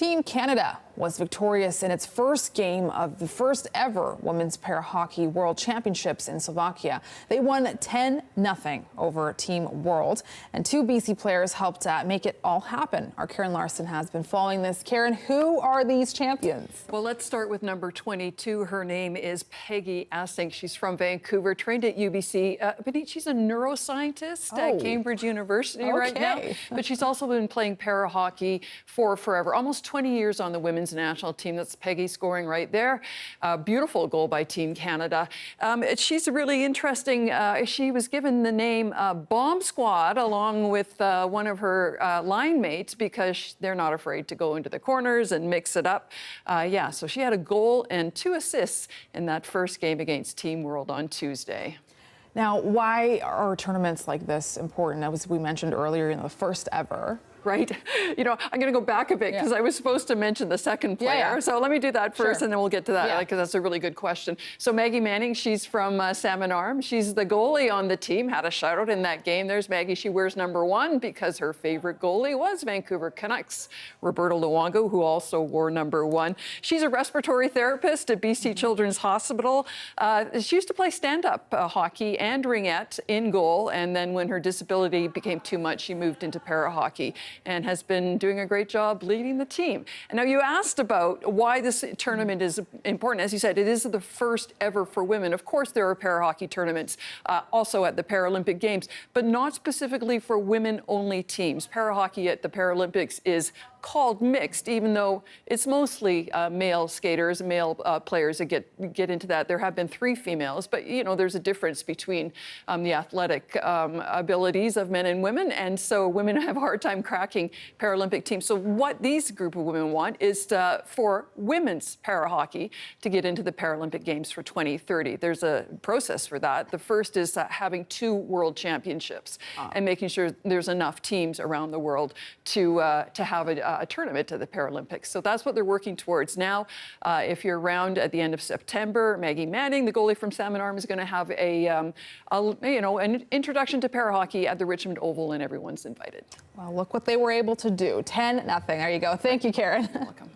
Team Canada was victorious in its first game of the first ever Women's Pair Hockey World Championships in Slovakia. They won 10-0 over Team World, and two BC players helped make it all happen. Our Karin Larsen has been following this. Karin, who are these champions? Well, let's start with number 22. Her name is Peggy Assink. She's from Vancouver, trained at UBC. But she's a neuroscientist at Cambridge University right now. But she's also been playing para hockey for forever, almost 20 years on the women's national team. That's Peggy scoring right there. Beautiful goal by Team Canada. She's really interesting. She was given the name Bomb Squad along with one of her line mates because they're not afraid to go into the corners and mix it up. So she had a goal and 2 assists in that first game against Team World on Tuesday. Now, why are tournaments like this important? As we mentioned earlier, the first ever. Right. I'm going to go back a bit because I was supposed to mention the second player. So let me do that first and then we'll get to that because that's a really good question. So Maggie Manning, she's from Salmon Arm. She's the goalie on the team, had a shout out in that game. There's Maggie. She wears number 1 because her favorite goalie was Vancouver Canucks, Roberta Luongo, who also wore number 1. She's a respiratory therapist at BC Children's Hospital. She used to play stand-up hockey and ringette in goal. And then when her disability became too much, she moved into para hockey and has been doing a great job leading the team. And now you asked about why this tournament is important. As you said, it is the first ever for women. Of course, there are para hockey tournaments also at the Paralympic Games, but not specifically for women-only teams. Para hockey at the Paralympics is called mixed, even though it's mostly male skaters, male players that get into that. There have been 3 females, but there's a difference between the athletic abilities of men and women, and so women have a hard time cracking Paralympic teams. So what these group of women want is for women's para hockey to get into the Paralympic Games for 2030. There's a process for that. The first is having 2 world championships and making sure there's enough teams around the world to have a tournament to the Paralympics. So that's what they're working towards now. If you're around at the end of September, Maggie Manning, the goalie from Salmon Arm, is going to have an introduction to para hockey at the Richmond Oval, and everyone's invited. Well, look what they were able to do. 10-0. There you go. Thank you, Karin. You're welcome.